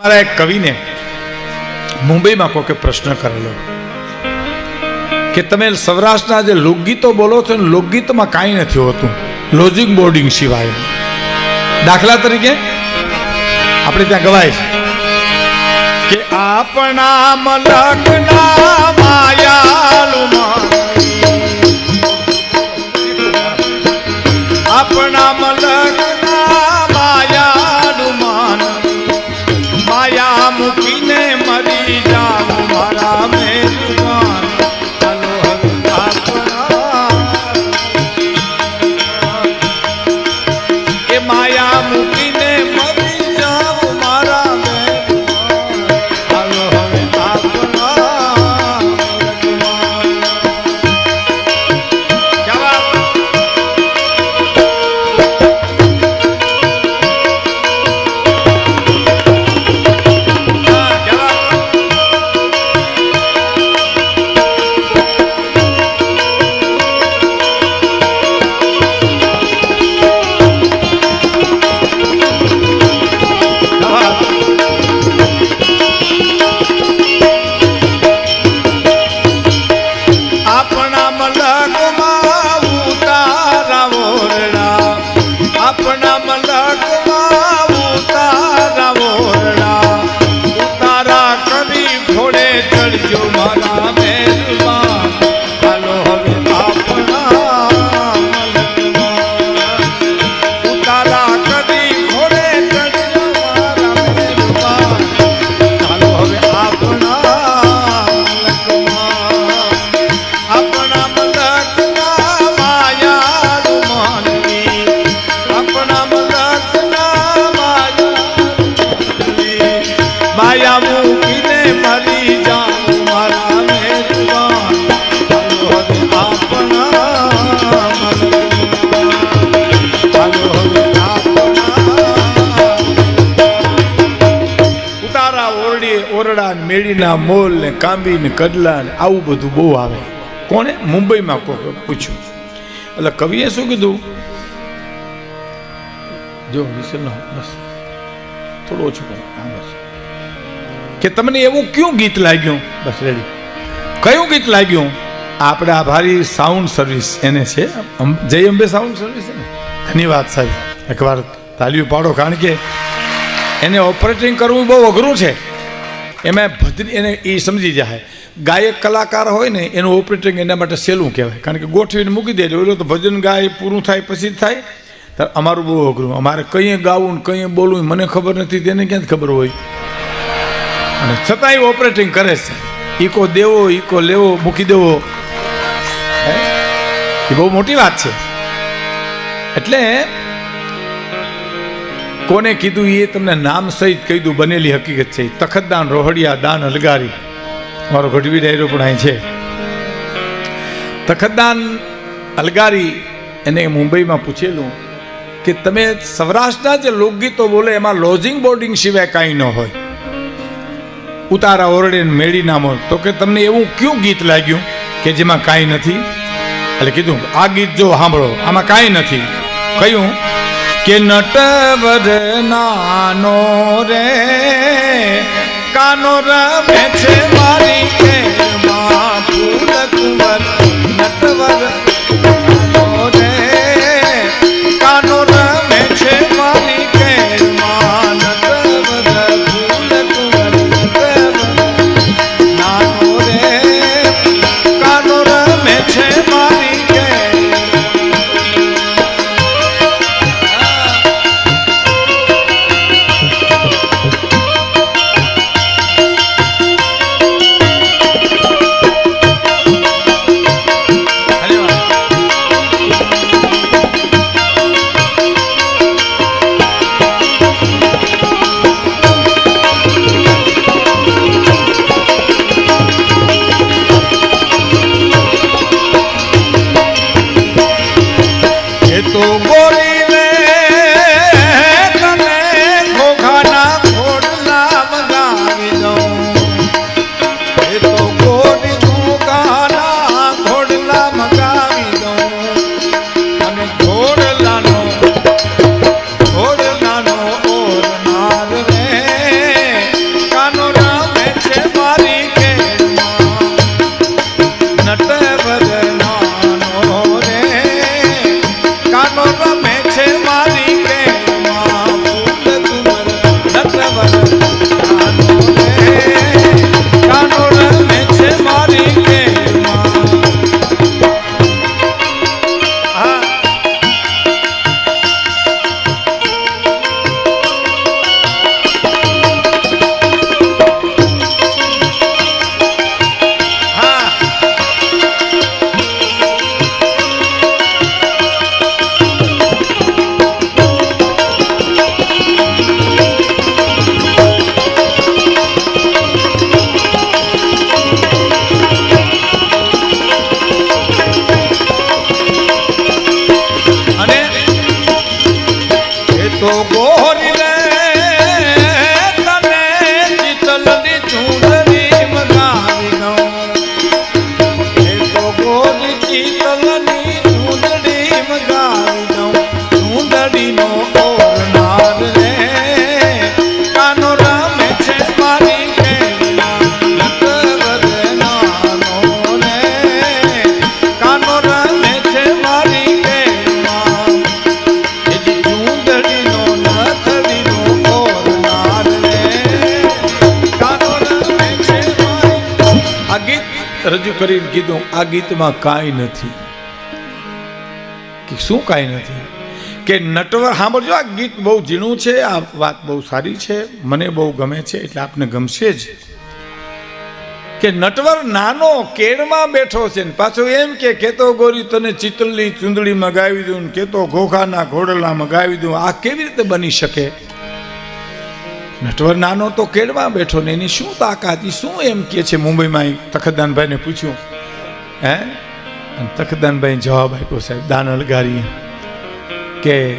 મારા એક કવિને મુંબઈમાં કોકે પ્રશ્ન કરેલો કે તમે સૌરાષ્ટ્રના જે લોકગીતો બોલો છો ને લોકગીતમાં કાંઈ નથી હોતું લોજિક બોર્ડિંગ સિવાય. દાખલા તરીકે આપણે ત્યાં ગવાય છે કે આપણા મલકના માયાલુમાં આપણા મલકના માયાલુમાં માયા મૂકીને મરી જાઉં મારા મેલમાં. ચાલો હવે આપણા એ માયા મૂકીને મરી જાઉં મારા મેલમાં. ચાલો હવે આપણા મેળીના મોલ ને કાંબી ને કડલા ને આવું બધું બહુ આવે. કોણે? મુંબઈમાં પૂછ્યું. એટલે કવિએ શું કીધું? જો બસ થોડું ઓછું કરો. બસ કે તમને એવું કયું ગીત લાગ્યું? બસ રેડી. કયું ગીત લાગ્યું? આપણે આભારી સાઉન્ડ સર્વિસ એને છે જય અંબે સાઉન્ડ સર્વિસ છે ને. ધન્યવાદ સાહેબ, એકવાર તાલીઓ પાડો, કારણ કે એને ઓપરેટિંગ કરવું બહુ અઘરું છે. એમાં ભદ્રી એને એ સમજી જાય. ગાયક કલાકાર હોય ને એનું ઓપરેટિંગ એના માટે સહેલું કહેવાય, કારણ કે ગોઠવીને મૂકી દે એટલે તો ભજન ગાય પૂરું થાય પછી જ થાય. ત્યારે અમારું બહુ અઘરું. અમારે કંઈ ગાવું ને કંઈ બોલવું મને ખબર નથી, તેને ક્યાં ખબર હોય, અને છતાંય ઓપરેટિંગ કરે છે. ઈકો દેવો ઈકો લેવો મૂકી દેવો એ બહુ મોટી વાત છે. એટલે કોને કીધું એ તમને નામ સહિત કહી દઉં, બનેલી હકીકત છે. તખતદાન રોહડિયા દાન અલગારી, મારો ગઢવી ડાયરો પણ અહીં છે. તખતદાન અલગારી એને મુંબઈમાં પૂછેલું કે તમે સૌરાષ્ટ્રના જે લોકગીતો બોલે એમાં લોજિંગ બોર્ડિંગ સિવાય કાંઈ ન હોય, ઉતારા ઓરડે મેળી નામો, તો કે તમને એવું કયું ગીત લાગ્યું કે જેમાં કાંઈ નથી? એટલે કીધું આ ગીત જો સાંભળો, આમાં કાંઈ નથી. કયું? કે નટવર નાનો રે કાનો રમે છે મારી કેરમાં ફૂલ કુંવર. નટવર નાનો રે કાનો રમે છે મારી કેરમાં નટવર ફૂલ કુંવર. નાનો રે કાનો રમે છે મારી રજૂ કરીને કીધું આ ગીતમાં કાંઈ નથી કે શું કાંઈ નથી કે નટવર સાંભળજો આ ગીત બહુ ઝીણું છે આ વાત બહુ સારી છે મને બહુ ગમે છે એટલે આપને ગમશે જ કે નટવર નાનો કેળમાં બેઠો છે ને પાછો એમ કે કેતો ગોરી તને ચિતલની ચૂંદડી મગાવી દઉં કેતો ઘોઘાના ઘોડલા મગાવી દઉં આ કેવી રીતે બની શકે નટવર નાનો તો કેળમાં બેઠો ને એની શું તાકાત શું એમ કે છે મુંબઈમાં તખતદાનભાઈને પૂછ્યું હે અને તખતદાનભાઈ જવાબ આપ્યો સાહેબ દાન અલગારી કે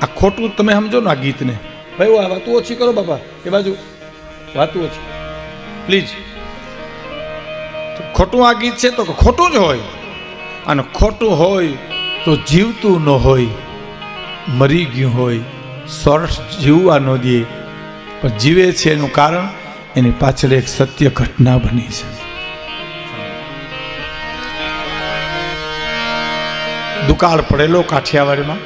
આ ખોટું તમે સમજો ને આ ગીતને ભાઈ આ વાતું ઓછી કરો બાપા એ બાજુ વાતું ઓછી પ્લીઝ ખોટું આ ગીત છે તો ખોટું જ હોય અને ખોટું હોય તો જીવતું ન હોય મરી ગયું હોય સોરઠ જીવવા ન દે પણ જીવે છે એનું કારણ એની પાછળ એક સત્ય ઘટના બની છે દુકાળ પડેલો કાઠિયાવાડમાં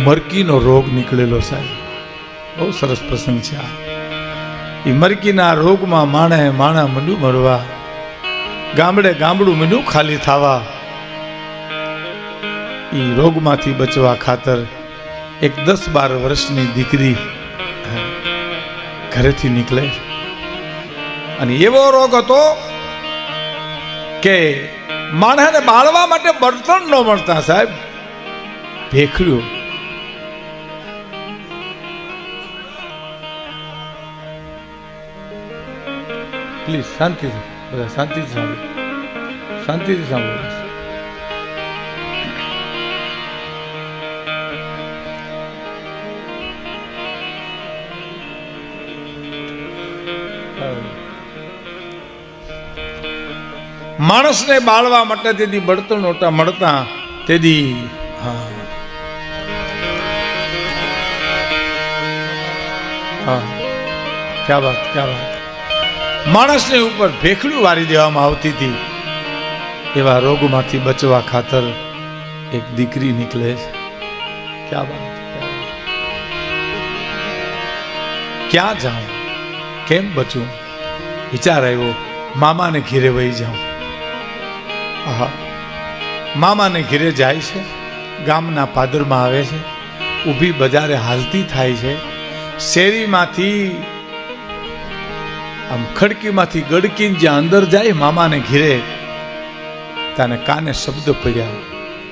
મરકીનો રોગ નીકળેલો સાહેબ બહુ સરસ પ્રસંગ છે આ એ મરકીના રોગમાં માણા મંડું મરવા ગામડે ગામડું મંડું ખાલી થવા એ રોગમાંથી બચવા ખાતર એક 10-12 વર્ષની દીકરી ઘરેથી નીકળે અને એવો રોગ હતો કે માણસને બાળવા માટે બળતણ ન મળતા સાહેબ ભેખડ્યું પ્લીઝ શાંતિથી બધા શાંતિથી સાંભળો શાંતિથી સાંભળો માણસને બાળવા માટે તેથી બળતણ નહોતા મળતા તેથી ક્યા વાત માણસને ઉપર ભેખડું વારી દેવામાં આવતી હતી એવા રોગમાંથી બચવા ખાતર એક દીકરી નીકળે છે ક્યા વાત ક્યાં જાઉં કેમ બચું વિચાર આવ્યો મામાને ઘેરે વહી જાઉં મામાને ઘેરે જાય છે ગામના પાદરમાં આવે છે ઊભી બજારે હાલતી થાય છે શેરીમાંથી આમ ખડકીમાંથી ગડકીને જ્યાં અંદર જાય મામાને ઘેરે તાને કાને શબ્દ પડ્યા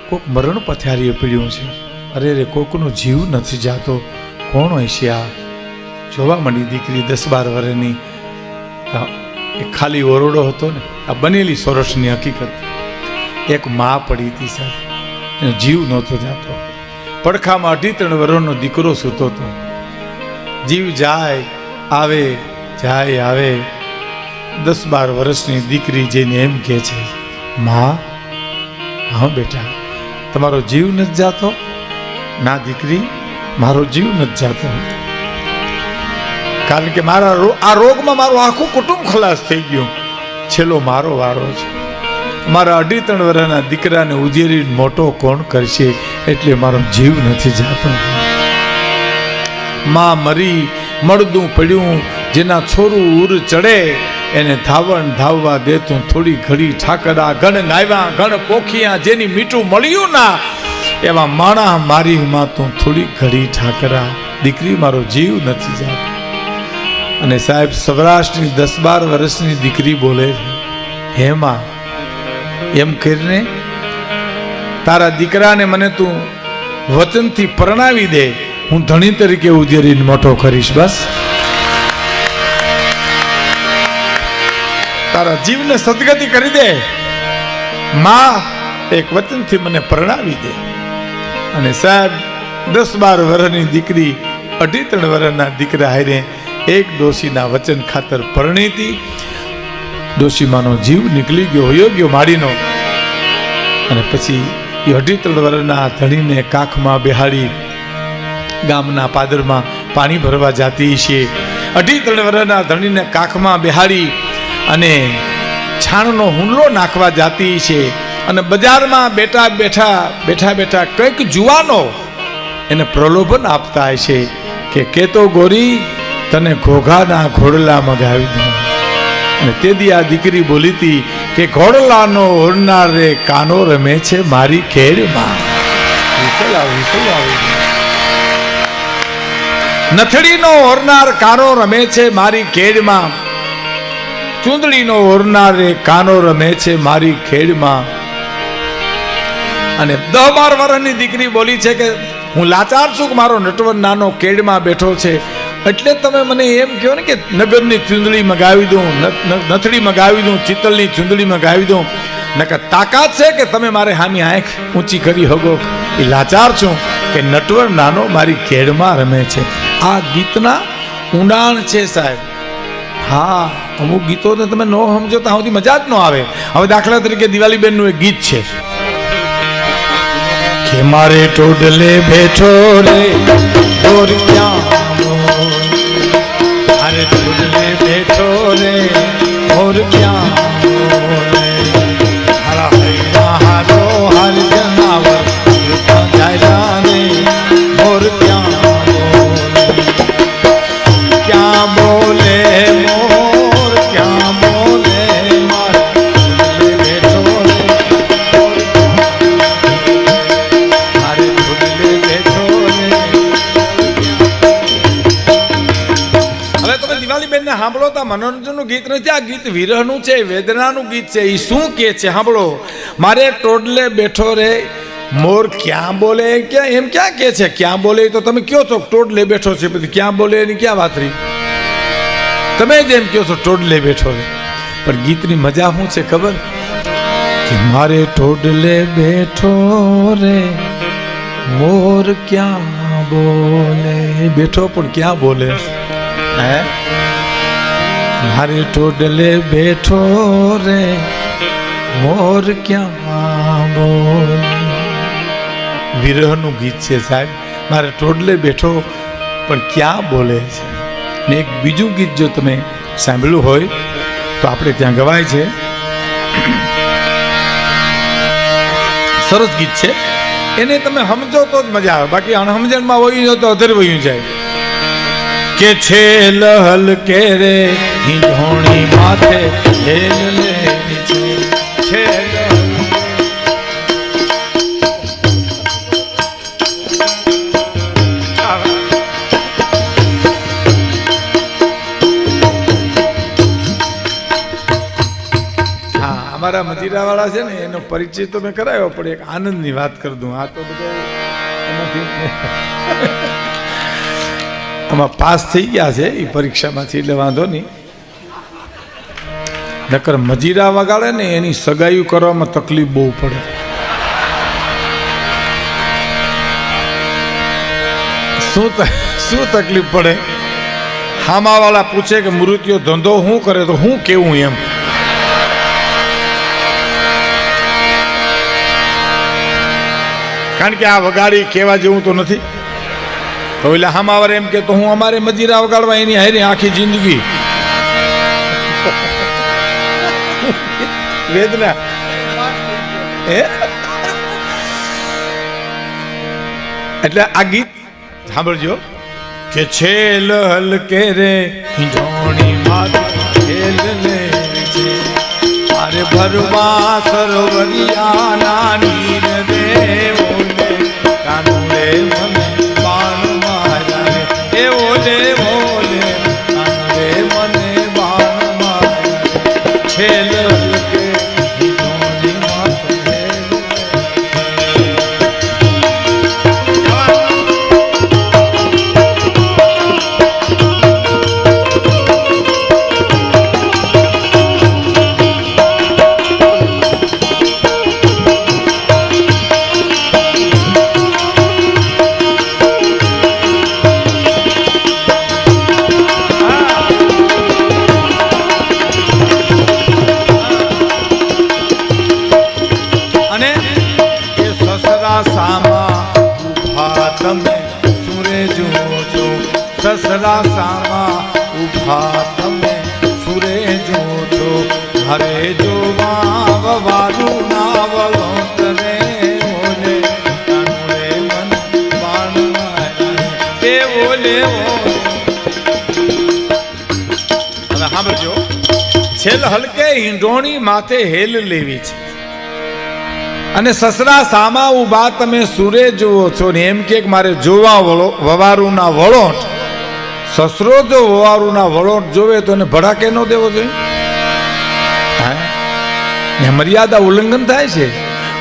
કોક મરણ પથારીએ પડ્યું છે અરે રે કોકનો જીવ નથી જાતો કોણ હશે આ જોવા માંડી દીકરી 10-12 વર્ષની એ ખાલી ઓરડો હતો ને આ બનેલી સોરઠની હકીકત એક માં પડી હતી સાહેબ એનો જીવ નહોતો જાતો પડખામાં 2-3 વર્ષનો દીકરો સૂતો હતો જીવ જાય આવે 10-12 વર્ષની દીકરી જઈને એમ કહે છે માં હા બેટા તમારો જીવ નથી જાતો ના દીકરી મારો જીવ નથી જાતો કારણ કે મારા આ રોગમાં મારું આખું કુટુંબ ખલાસ થઈ ગયું છેલ્લો મારો વારો છે મારા 2.5 વર્ષના દીકરાને ઉજેરી મોટો કોણ કરશે એટલે મારો જીવ નથી જાતો માં મરી મળદું પડ્યું જેના છોરું ઉર ચડે એને ધાવણ ધાવવા દેતું થોડી ઘડી ઠાકરા ગણ ગાવ્યા ગણ પોખિયા જેની મીઠું મળ્યું ના એવા માણા મારી માં તું થોડી ઘડી ઠાકરા દીકરી મારો જીવ નથી જાતો. અને સાહેબ સૌરાષ્ટ્રની 10-12 વર્ષની દીકરી બોલે છે, હેમાં એમ કરીને તારા દીકરાને મને તું વચનથી પરણાવી દે, હું ધણી તરીકે ઉજેરીને મોટો કરીશ. બસ તારા જીવને સદગતિ કરી દે માં, એક વચનથી મને પરણાવી દે. અને સાહેબ 10-12 વર્ષની દીકરી 2.5-3 વર્ષના દીકરા હારે એક ડોશીના વચન ખાતર પરણીતી. ડોશીમાનો જીવ નીકળી ગયો, હોયો ગયો માડીનો. અને પછી એ 2.5-3 વર્ષના ધણીને કાખમાં બેહાડી ગામના પાદરમાં પાણી ભરવા જાતી છે. 2.5-3 વર્ષના ધણીને કાખમાં બેહાડી અને છાણનો હુંડલો નાખવા જાતી છે. અને બજારમાં બેઠા બેઠા કંઈક જુવાનો એને પ્રલોભન આપતા હશે કે કેતો ગોરી તને ઘોઘાના ઘોડલા મગાવી દઉં. અને તે દી આ દીકરી બોલી હતી કે ઘોડલાનો ઓરનાર રે કાનો રમે છે મારી ખેડમાં. નથડીનો ઓરનાર કાનો રમે છે મારી ખેડમાં, ચૂંદડીનો ઓરનાર રે કાનો રમે છે મારી ખેડમાં. અને 10-12 વર્ષની દીકરી બોલી છે કે હું લાચાર છું કે મારો નટવર નાનો કેડમાં બેઠો છે, એટલે તમે મને એમ કહો ને કે નગરની ચૂંદડી મગાવી દઉં, નથડી મગાવી દઉં, ચિત્તલની ચૂંદડી મગાવી દઉં. નકર તાકાત છે કે તમે મારે હામી આંખ ઊંચી કરી હગો. એ લાચાર છું કે નટવર નાનો મારી કેડમાં રમે છે. આ ગીતના ઊંડાણ છે સાહેબ. હા, અમુક ગીતોને તમે ન સમજો તો સુધી મજા જ ન આવે. હવે દાખલા તરીકે દિવાળીબેનનું એક ગીત છે કે મારે ટોડલે બેઠો રે ઓર ક્યાં, અરે ટોડલે બેઠો રે ઓર ક્યાં, હરા હૈયા હારો હર જનાવર જાયલા રે ઓર ક્યાં બોલે મોર ક્યાં બોલે માર બેઠો રે. સાંભળો તો મનોરંજનનું ગીત નથી, આ ગીત વિરહનું છે, વેદનાનું ગીત છે. એ શું કે છે સાંભળો. મારે ટોડલે બેઠો રે મોર ક્યાં બોલે, ક્યાં એમ ક્યાં કે છે ક્યાં બોલે, તો તમે કયો છો ટોડલે બેઠો છે, પછી ક્યાં બોલે એની ક્યાં વાત રહી. તમે જ એમ કહો છો ટોડલે બેઠો રે, પણ ગીતની મજા શું છે ખબર કે મારે ટોડલે બેઠો રે મોર ક્યાં બોલે, બેઠો પણ ક્યાં બોલે. હે મારે ટોડલે બેઠો રે મોર ક્યાં બોલે. વિરહનું ગીત છે સાહેબ. મારે ટોડલે બેઠો પણ ક્યાં બોલે છે. અને એક બીજું ગીત જો તમે સાંભળ્યું હોય તો આપણે ત્યાં ગવાય છે, સરસ ગીત છે. એને તમે સમજો તો જ મજા આવે, બાકી અણસમજણમાં વયું તો અધર વયું જાય. કે છે લહલ કે રે હિંડોણી માથે હેલ લે છે અમારા મજીરા વાળા છે ને એનો પરિચય તો મેં કરાયો, પણ એક આનંદની વાત કરી દઉં. આ તો બધા આમાં પાસ થઈ ગયા છે એ પરીક્ષામાંથી, એટલે વાંધો નહીં. નકર મજીરા વગાડે ને એની સગાઈઓ કરવામાં તકલીફ બહુ પડે. શું તકલીફ પડે. હામાવાળા પૂછે કે મૃત્યુ ધંધો શું કરે તો હું કેવું એમ. કારણ કે આ વગાડી કહેવા જેવું તો નથી. તો એટલે હામાવાળા એમ કે તો હું અમારે મજીરા વગાડવા એની હારી આખી જિંદગી વેદના. એટલે આ ગીત સાંભળજો કે છેલ હલકે રે હિંડોણી માથે હેલ લે છે મારે ભરવા સરોવરિયા નાની રે ઓલે કાનું રે મને બાણ મારા એ ઓલે ઓલે કાનું રે મને બાણ મારા છેલ હલકે હિંડોણી માથે હેલ સસરા સામા ઉભા તમે સુરે જો છો હરે જોવા વવારું ના વળોત રે ઓલે કાનું રે મન બાણ એ ઓલે હવે સાંભળજો છેલ હલકે ઈંઢોણી માથે હેલ લેવી છે અને સસરા સામા ઉભા તમે સુરે જુઓ છો ને એમ કે મારે જોવા વવારું ના વળોટ સસરો જો વવારું ના વળોટ જોવે તો એને ભડાકે ન દેવો જોઈએ મર્યાદા ઉલ્લંઘન થાય છે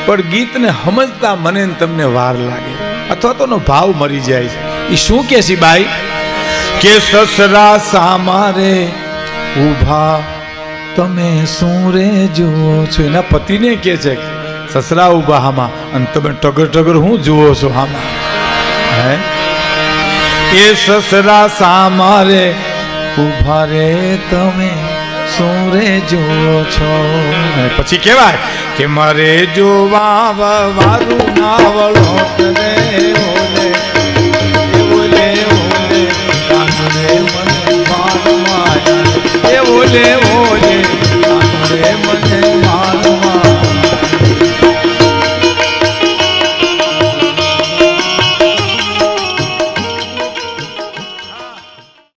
પણ ગીતને સમજતા મને તમને વાર લાગે અથવા તો ભાવ મરી જાય છે એ શું કે છે બાઈ કે સસરા સામારે ઉભા તમે સુરે જુઓ છો એના પતિને કે છે સસરા ઉભા હામાં અને તમે ટગર ટગર હું જુઓ છો હામાં હે એ સસરા સામારે ઉભા રે તમે સુરે જુઓ છો પછી કહેવાય કે મારે જોવા વારું ના વળોત રે ઓલે ઓલે ઓલે કાન રે મને બાણ મારા એ ઓલે ઓલે